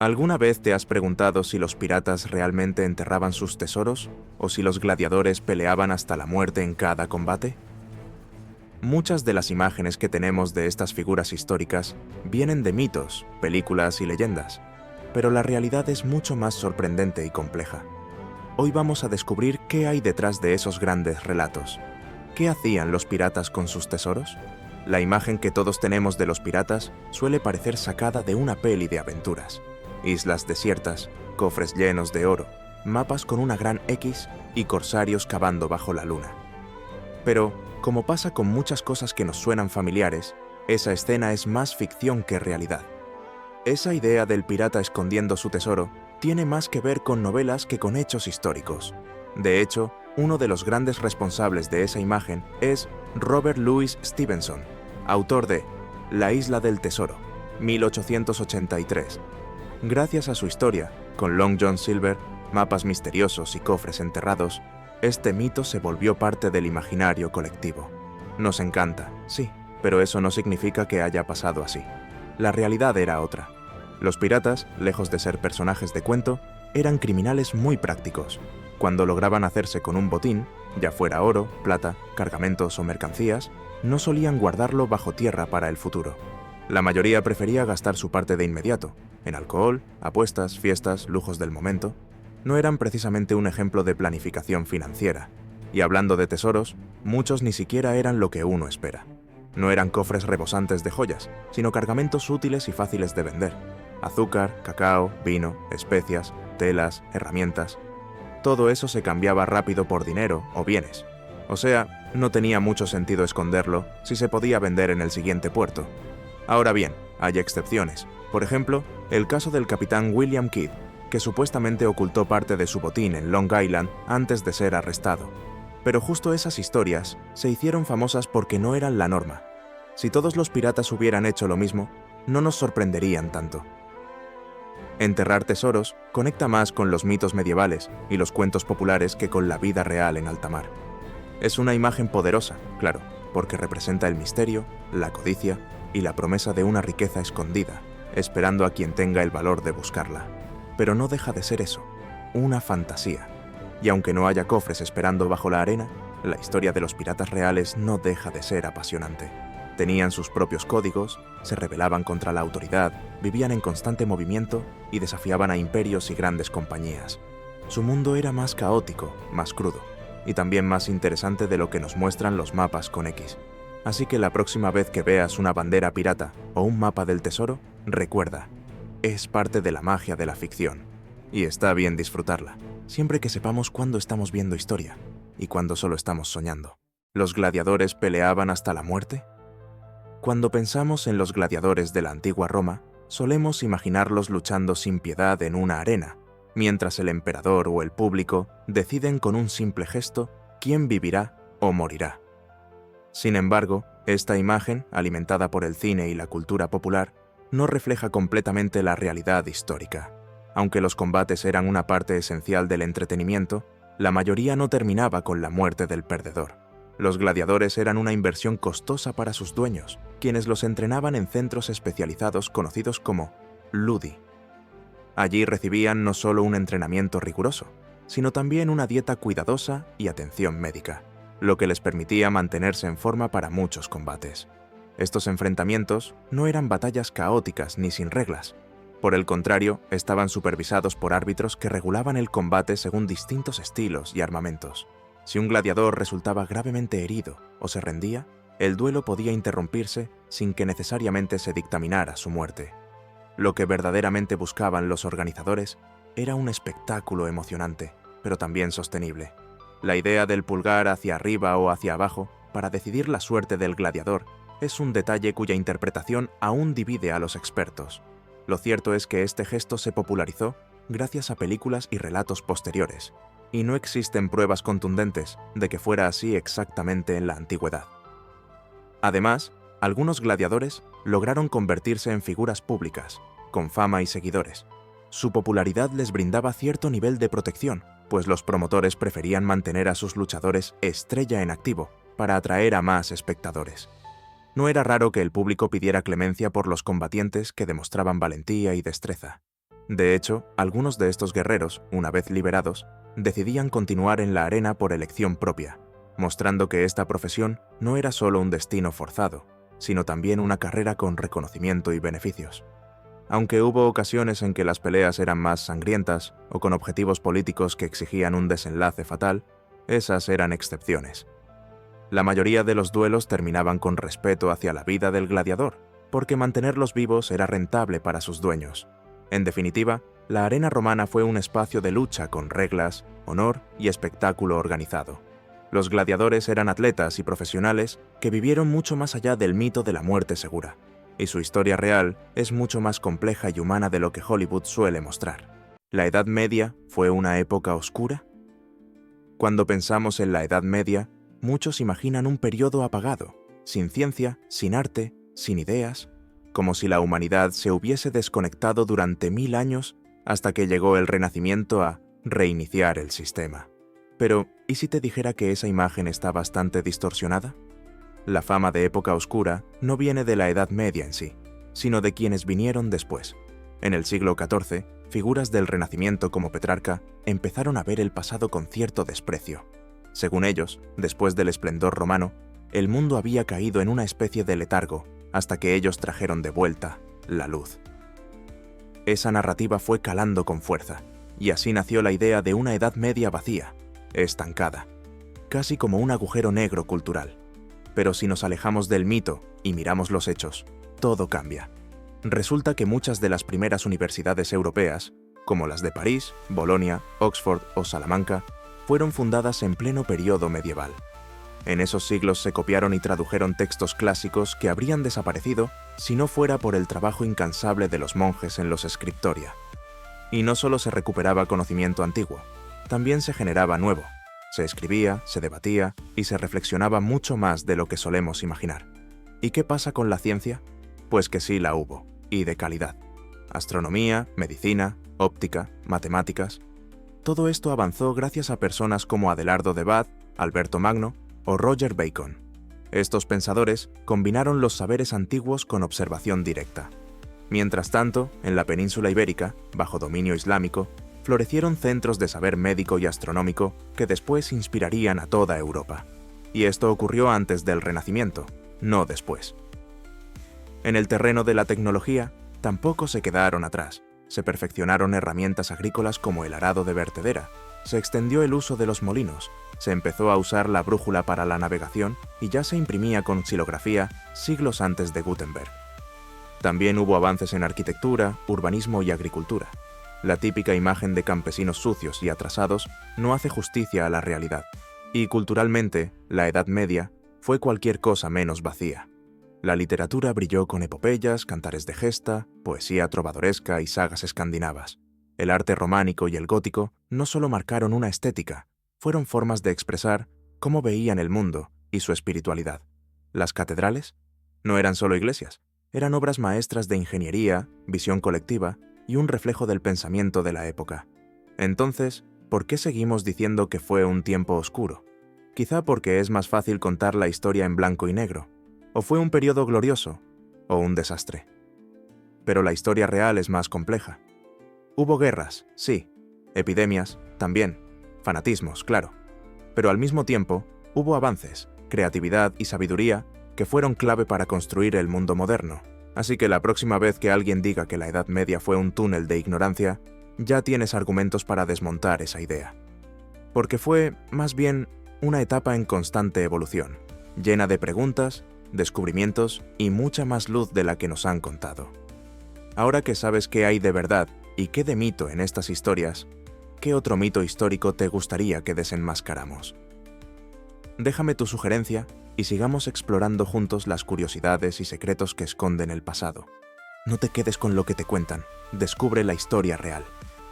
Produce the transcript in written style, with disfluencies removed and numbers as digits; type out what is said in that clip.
¿Alguna vez te has preguntado si los piratas realmente enterraban sus tesoros o si los gladiadores peleaban hasta la muerte en cada combate? Muchas de las imágenes que tenemos de estas figuras históricas vienen de mitos, películas y leyendas, pero la realidad es mucho más sorprendente y compleja. Hoy vamos a descubrir qué hay detrás de esos grandes relatos. ¿Qué hacían los piratas con sus tesoros? La imagen que todos tenemos de los piratas suele parecer sacada de una peli de aventuras. Islas desiertas, cofres llenos de oro, mapas con una gran X y corsarios cavando bajo la luna. Pero, como pasa con muchas cosas que nos suenan familiares, esa escena es más ficción que realidad. Esa idea del pirata escondiendo su tesoro tiene más que ver con novelas que con hechos históricos. De hecho, uno de los grandes responsables de esa imagen es Robert Louis Stevenson, autor de La isla del tesoro, 1883. Gracias a su historia, con Long John Silver, mapas misteriosos y cofres enterrados, este mito se volvió parte del imaginario colectivo. Nos encanta, sí, pero eso no significa que haya pasado así. La realidad era otra. Los piratas, lejos de ser personajes de cuento, eran criminales muy prácticos. Cuando lograban hacerse con un botín, ya fuera oro, plata, cargamentos o mercancías, no solían guardarlo bajo tierra para el futuro. La mayoría prefería gastar su parte de inmediato, en alcohol, apuestas, fiestas, lujos del momento. No eran precisamente un ejemplo de planificación financiera. Y hablando de tesoros, muchos ni siquiera eran lo que uno espera. No eran cofres rebosantes de joyas, sino cargamentos útiles y fáciles de vender. Azúcar, cacao, vino, especias, telas, herramientas. Todo eso se cambiaba rápido por dinero o bienes. O sea, no tenía mucho sentido esconderlo si se podía vender en el siguiente puerto. Ahora bien, hay excepciones. Por ejemplo, el caso del capitán William Kidd, que supuestamente ocultó parte de su botín en Long Island antes de ser arrestado. Pero justo esas historias se hicieron famosas porque no eran la norma. Si todos los piratas hubieran hecho lo mismo, no nos sorprenderían tanto. Enterrar tesoros conecta más con los mitos medievales y los cuentos populares que con la vida real en alta mar. Es una imagen poderosa, claro, porque representa el misterio, la codicia y la promesa de una riqueza escondida, esperando a quien tenga el valor de buscarla. Pero no deja de ser eso, una fantasía. Y aunque no haya cofres esperando bajo la arena, la historia de los piratas reales no deja de ser apasionante. Tenían sus propios códigos, se rebelaban contra la autoridad, vivían en constante movimiento y desafiaban a imperios y grandes compañías. Su mundo era más caótico, más crudo, y también más interesante de lo que nos muestran los mapas con X. Así que la próxima vez que veas una bandera pirata o un mapa del tesoro, recuerda, es parte de la magia de la ficción. Y está bien disfrutarla, siempre que sepamos cuándo estamos viendo historia y cuándo solo estamos soñando. ¿Los gladiadores peleaban hasta la muerte? Cuando pensamos en los gladiadores de la antigua Roma, solemos imaginarlos luchando sin piedad en una arena, mientras el emperador o el público deciden con un simple gesto quién vivirá o morirá. Sin embargo, esta imagen, alimentada por el cine y la cultura popular, no refleja completamente la realidad histórica. Aunque los combates eran una parte esencial del entretenimiento, la mayoría no terminaba con la muerte del perdedor. Los gladiadores eran una inversión costosa para sus dueños, quienes los entrenaban en centros especializados conocidos como ludi. Allí recibían no solo un entrenamiento riguroso, sino también una dieta cuidadosa y atención médica, lo que les permitía mantenerse en forma para muchos combates. Estos enfrentamientos no eran batallas caóticas ni sin reglas. Por el contrario, estaban supervisados por árbitros que regulaban el combate según distintos estilos y armamentos. Si un gladiador resultaba gravemente herido o se rendía, el duelo podía interrumpirse sin que necesariamente se dictaminara su muerte. Lo que verdaderamente buscaban los organizadores era un espectáculo emocionante, pero también sostenible. La idea del pulgar hacia arriba o hacia abajo para decidir la suerte del gladiador es un detalle cuya interpretación aún divide a los expertos. Lo cierto es que este gesto se popularizó gracias a películas y relatos posteriores, y no existen pruebas contundentes de que fuera así exactamente en la antigüedad. Además, algunos gladiadores lograron convertirse en figuras públicas, con fama y seguidores. Su popularidad les brindaba cierto nivel de protección, pues los promotores preferían mantener a sus luchadores estrella en activo para atraer a más espectadores. No era raro que el público pidiera clemencia por los combatientes que demostraban valentía y destreza. De hecho, algunos de estos guerreros, una vez liberados, decidían continuar en la arena por elección propia, mostrando que esta profesión no era solo un destino forzado, sino también una carrera con reconocimiento y beneficios. Aunque hubo ocasiones en que las peleas eran más sangrientas o con objetivos políticos que exigían un desenlace fatal, esas eran excepciones. La mayoría de los duelos terminaban con respeto hacia la vida del gladiador, porque mantenerlos vivos era rentable para sus dueños. En definitiva, la arena romana fue un espacio de lucha con reglas, honor y espectáculo organizado. Los gladiadores eran atletas y profesionales que vivieron mucho más allá del mito de la muerte segura, y su historia real es mucho más compleja y humana de lo que Hollywood suele mostrar. ¿La Edad Media fue una época oscura? Cuando pensamos en la Edad Media, muchos imaginan un periodo apagado, sin ciencia, sin arte, sin ideas, como si la humanidad se hubiese desconectado durante 1000 años hasta que llegó el Renacimiento a reiniciar el sistema. Pero, ¿y si te dijera que esa imagen está bastante distorsionada? La fama de época oscura no viene de la Edad Media en sí, sino de quienes vinieron después. En el siglo XIV, figuras del Renacimiento como Petrarca empezaron a ver el pasado con cierto desprecio. Según ellos, después del esplendor romano, el mundo había caído en una especie de letargo hasta que ellos trajeron de vuelta la luz. Esa narrativa fue calando con fuerza, y así nació la idea de una Edad Media vacía, estancada, casi como un agujero negro cultural. Pero si nos alejamos del mito y miramos los hechos, todo cambia. Resulta que muchas de las primeras universidades europeas, como las de París, Bolonia, Oxford o Salamanca, fueron fundadas en pleno periodo medieval. En esos siglos se copiaron y tradujeron textos clásicos que habrían desaparecido si no fuera por el trabajo incansable de los monjes en los scriptoria. Y no solo se recuperaba conocimiento antiguo, también se generaba nuevo. Se escribía, se debatía y se reflexionaba mucho más de lo que solemos imaginar. ¿Y qué pasa con la ciencia? Pues que sí la hubo, y de calidad. Astronomía, medicina, óptica, matemáticas. Todo esto avanzó gracias a personas como Adelardo de Bath, Alberto Magno o Roger Bacon. Estos pensadores combinaron los saberes antiguos con observación directa. Mientras tanto, en la península ibérica, bajo dominio islámico, florecieron centros de saber médico y astronómico que después inspirarían a toda Europa. Y esto ocurrió antes del Renacimiento, no después. En el terreno de la tecnología, tampoco se quedaron atrás. Se perfeccionaron herramientas agrícolas como el arado de vertedera, se extendió el uso de los molinos, se empezó a usar la brújula para la navegación y ya se imprimía con xilografía siglos antes de Gutenberg. También hubo avances en arquitectura, urbanismo y agricultura. La típica imagen de campesinos sucios y atrasados no hace justicia a la realidad. Y culturalmente, la Edad Media fue cualquier cosa menos vacía. La literatura brilló con epopeyas, cantares de gesta, poesía trovadoresca y sagas escandinavas. El arte románico y el gótico no solo marcaron una estética, fueron formas de expresar cómo veían el mundo y su espiritualidad. Las catedrales no eran solo iglesias, eran obras maestras de ingeniería, visión colectiva y un reflejo del pensamiento de la época. Entonces, ¿por qué seguimos diciendo que fue un tiempo oscuro? Quizá porque es más fácil contar la historia en blanco y negro, o fue un periodo glorioso, o un desastre. Pero la historia real es más compleja. Hubo guerras, sí, epidemias, también, fanatismos, claro, pero al mismo tiempo hubo avances, creatividad y sabiduría que fueron clave para construir el mundo moderno. Así que la próxima vez que alguien diga que la Edad Media fue un túnel de ignorancia, ya tienes argumentos para desmontar esa idea. Porque fue, más bien, una etapa en constante evolución, llena de preguntas, descubrimientos y mucha más luz de la que nos han contado. Ahora que sabes qué hay de verdad y qué de mito en estas historias, ¿qué otro mito histórico te gustaría que desenmascaramos? Déjame tu sugerencia y sigamos explorando juntos las curiosidades y secretos que esconden el pasado. No te quedes con lo que te cuentan, descubre la historia real.